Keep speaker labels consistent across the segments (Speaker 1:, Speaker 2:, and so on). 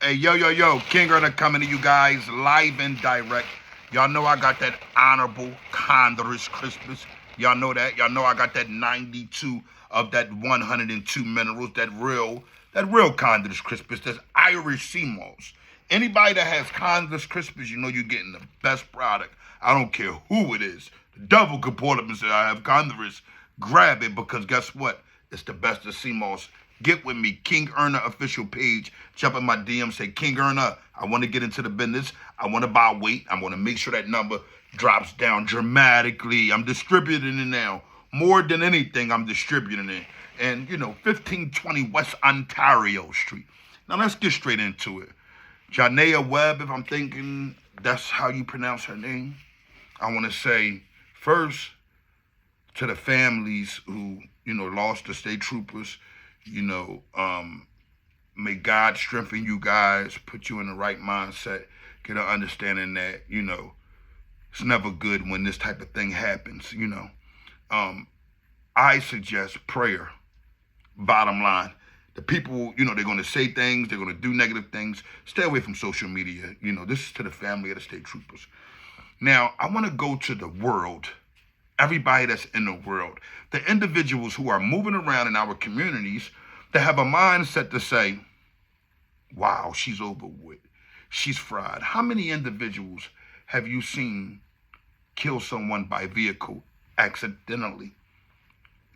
Speaker 1: Hey, yo, King Earner coming to you guys live and direct. Y'all know I got that honorable Condorus Crispus. Y'all know that. Y'all know I got that 92 of that 102 minerals, that real Condorus Crispus, that's Irish sea moss. Anybody that has Condorus Crispus, you know you're getting the best product. I don't care who it is. The devil could pull up and say, I have Condorus. Grab it, because guess what? It's the best of sea moss. Get with me, King Earner official page. Jump in my DM, say, King Earner, I want to get into the business. I want to buy weight. I want to make sure that number drops down dramatically. I'm distributing it now. More than anything, I'm distributing it. And, 1520 West Ontario Street. Now, let's get straight into it. Janea Webb, if I'm thinking that's how you pronounce her name, I want to say, first, to the families who, lost the state troopers, may God strengthen you guys, put you in the right mindset, get an understanding that, it's never good when this type of thing happens, I suggest prayer, bottom line. The people, they're going to say things, they're going to do negative things. Stay away from social media. This is to the family of the state troopers. Now, I want to go to the world, everybody that's in the world, the individuals who are moving around in our communities that have a mindset to say, wow, she's over with, she's fried. How many individuals have you seen kill someone by vehicle accidentally,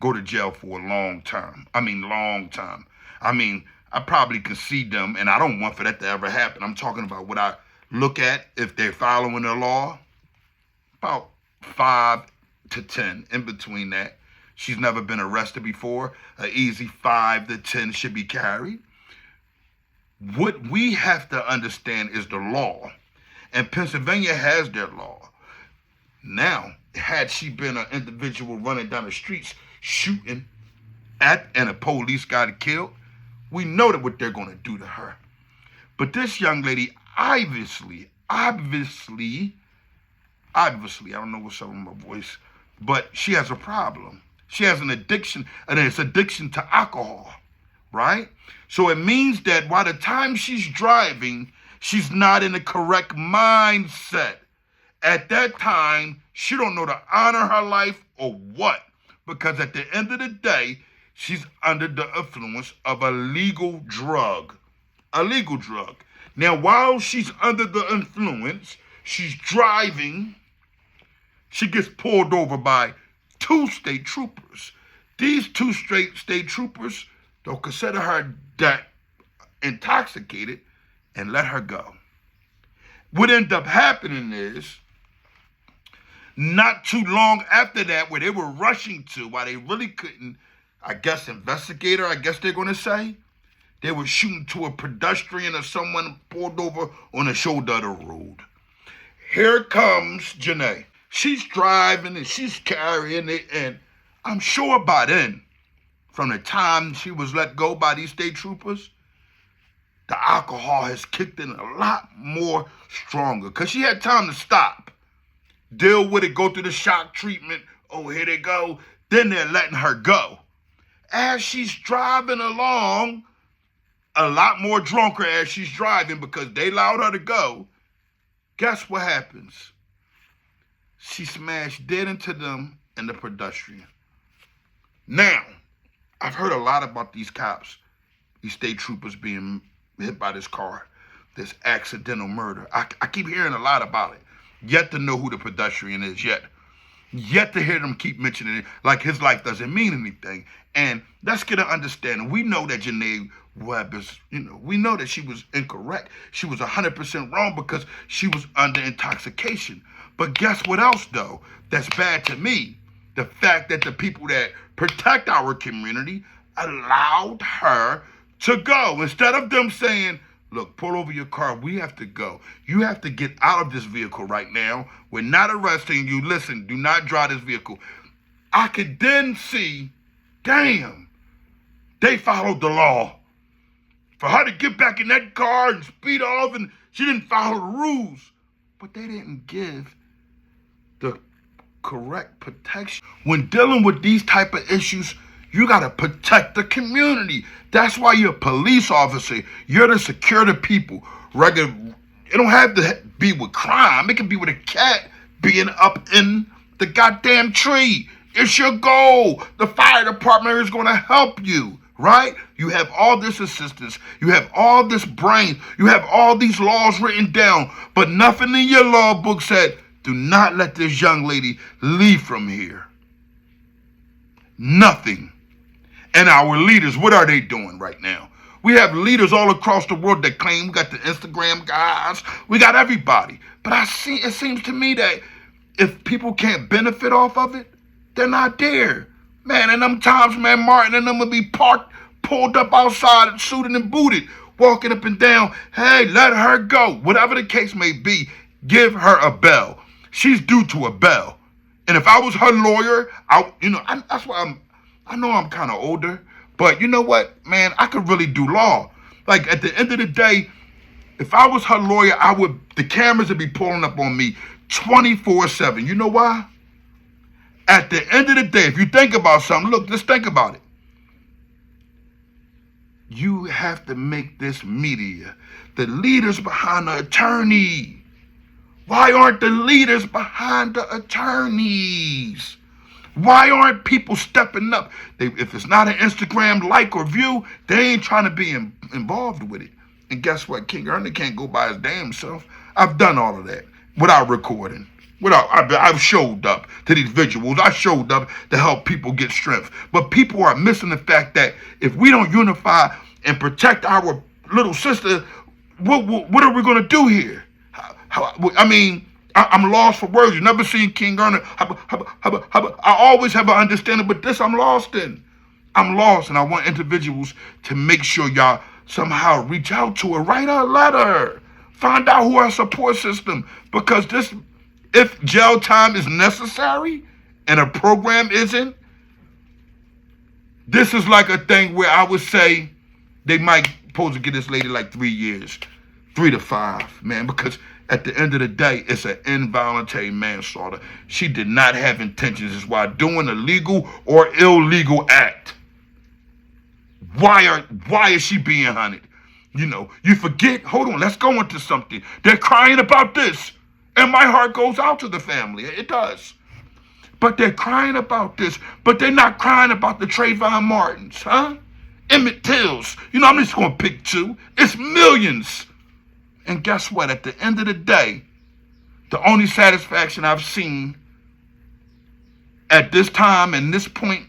Speaker 1: go to jail for a long time? Long time. I probably can see them, and I don't want for that to ever happen. I'm talking about what I look at, if they're following the law, about 5 to 10, in between that. She's never been arrested before. An easy 5 to 10 should be carried. What we have to understand is the law. And Pennsylvania has their law. Now, had she been an individual running down the streets shooting at, and a police got killed, we know that what they're going to do to her. But this young lady, obviously, I don't know what's up with my voice, but she has a problem. She has an addiction, and it's addiction to alcohol, right? So it means that by the time she's driving, she's not in the correct mindset. At that time, she don't know to honor her life or what, because at the end of the day, she's under the influence of a legal drug. A legal drug. Now, while she's under the influence, she's driving, she gets pulled over by 2 state troopers. These 2 state troopers don't consider her that intoxicated and let her go. What ended up happening is, not too long after that, where they were rushing to, while they really couldn't, investigate her, they're going to say, they were shooting to a pedestrian or someone pulled over on the shoulder of the road. Here comes Janae. She's driving and she's carrying it, and I'm sure by then, from the time she was let go by these state troopers, the alcohol has kicked in a lot more stronger, because she had time to stop, deal with it, go through the shock treatment. Oh, here they go. Then they're letting her go. As she's driving along, a lot more drunker as she's driving, because they allowed her to go. Guess what happens? She smashed dead into them and the pedestrian. Now, I've heard a lot about these cops, these state troopers being hit by this car, this accidental murder. I keep hearing a lot about it. Yet to know who the pedestrian is, yet to hear them keep mentioning it like his life doesn't mean anything. And let's get an understanding. We know that Janae Webb is, we know that she was incorrect. She was 100% wrong because she was under intoxication. But guess what else, though, that's bad to me? The fact that the people that protect our community allowed her to go. Instead of them saying, look, pull over your car, we have to go. You have to get out of this vehicle right now. We're not arresting you. Listen, do not drive this vehicle. I could then see, damn, they followed the law. For her to get back in that car and speed off, and she didn't follow the rules. But they didn't give the correct protection. When dealing with these type of issues, You got to protect the community. That's why you're a police officer. You're to secure the people. It don't have to be with crime. It can be with a cat being up in the goddamn tree. It's your goal. The fire department is going to help you, right? You have all this assistance. You have all this brain. You have all these laws written down, but nothing in your law book said, do not let this young lady leave from here. Nothing. And our leaders, what are they doing right now? We have leaders all across the world that claim. We got the Instagram guys. We got everybody. But it seems to me that if people can't benefit off of it, they're not there. Man, and them times, man, Martin and them will be parked, pulled up outside and suited and booted, walking up and down. Hey, let her go. Whatever the case may be, give her a bell. She's due to a bell. And if I was her lawyer, that's why I know I'm kind of older, but you know what, man, I could really do law. Like at the end of the day, if I was her lawyer, the cameras would be pulling up on me 24/7. You know why? At the end of the day, if you think about something, look, just think about it. You have to make this media the leaders behind the attorney. Why aren't the leaders behind the attorneys? Why aren't people stepping up? If it's not an Instagram like or view, they ain't trying to be involved with it. And guess what? King Ernie can't go by his damn self. I've done all of that without recording. I've showed up to these visuals. I showed up to help people get strength. But people are missing the fact that if we don't unify and protect our little sister, what are we going to do here? I'm lost for words. You never seen King Ernie. I always have an understanding, but this I'm lost in. I'm lost, and I want individuals to make sure y'all somehow reach out to her, write her a letter, find out who her support system, because if jail time is necessary and a program isn't, this is like a thing where I would say they might supposed to get this lady like 3 years, 3 to 5, man, because at the end of the day, it's an involuntary manslaughter. She did not have intentions. Is why doing a legal or illegal act. Why is she being hunted? You forget. Hold on, let's go into something. They're crying about this. And my heart goes out to the family. It does. But they're crying about this. But they're not crying about the Trayvon Martins, huh? Emmett Tills. I'm just going to pick 2. It's millions. And guess what? At the end of the day, the only satisfaction I've seen at this time and this point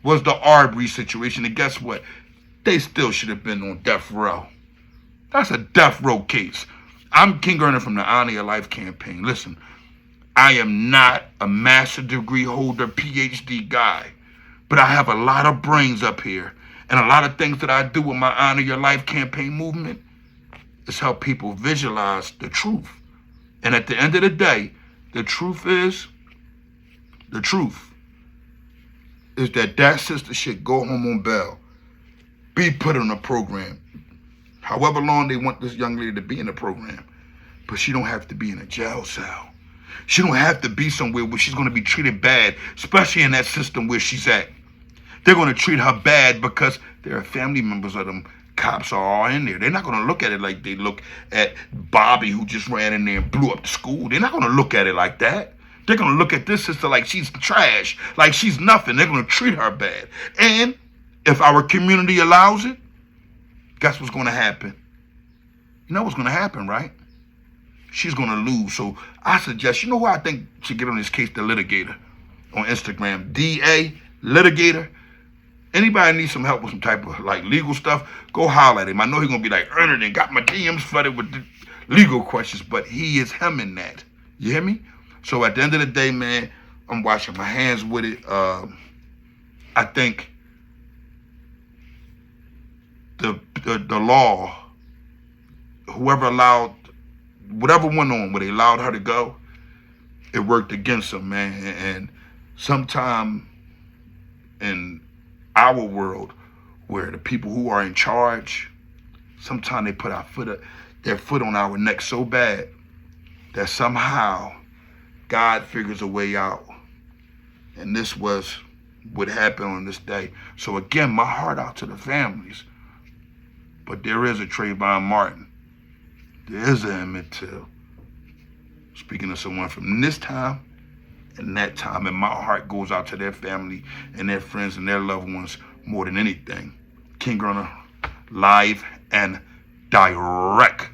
Speaker 1: was the Arbery situation. And guess what? They still should have been on death row. That's a death row case. I'm King Ernie from the Honor Your Life campaign. Listen, I am not a master's degree holder, PhD guy, but I have a lot of brains up here. And a lot of things that I do with my Honor Your Life campaign movement is help people visualize the truth. And at the end of the day, the truth is that sister should go home on bail, be put on a program, however long they want this young lady to be in the program. But she don't have to be in a jail cell. She don't have to be somewhere where she's going to be treated bad, especially in that system where she's at. They're going to treat her bad because there are family members of them cops are all in there. They're not going to look at it like they look at Bobby, who just ran in there and blew up the school. They're not going to look at it like that. They're going to look at this sister like she's trash, like she's nothing. They're going to treat her bad. And if our community allows it, guess what's going to happen? You know what's going to happen, right? She's going to lose. So I suggest, who I think should get on this case? The litigator on Instagram. DA, litigator. Anybody needs some help with some type of legal stuff, go holler at him. I know he's going to be like, Ernie, and got my DMs flooded with the legal questions, but he is him in that. You hear me? So at the end of the day, man, I'm washing my hands with it. I think the law, whoever allowed, whatever went on where they allowed her to go, it worked against them, man. And sometime in our world, where the people who are in charge, sometimes they put their foot on our neck so bad that somehow God figures a way out. And this was what happened on this day. So again, my heart out to the families. But there is a Trayvon Martin. There is an Emmett Till. Speaking of someone from this time and that time, and my heart goes out to their family and their friends and their loved ones more than anything. King Gunner, live and direct.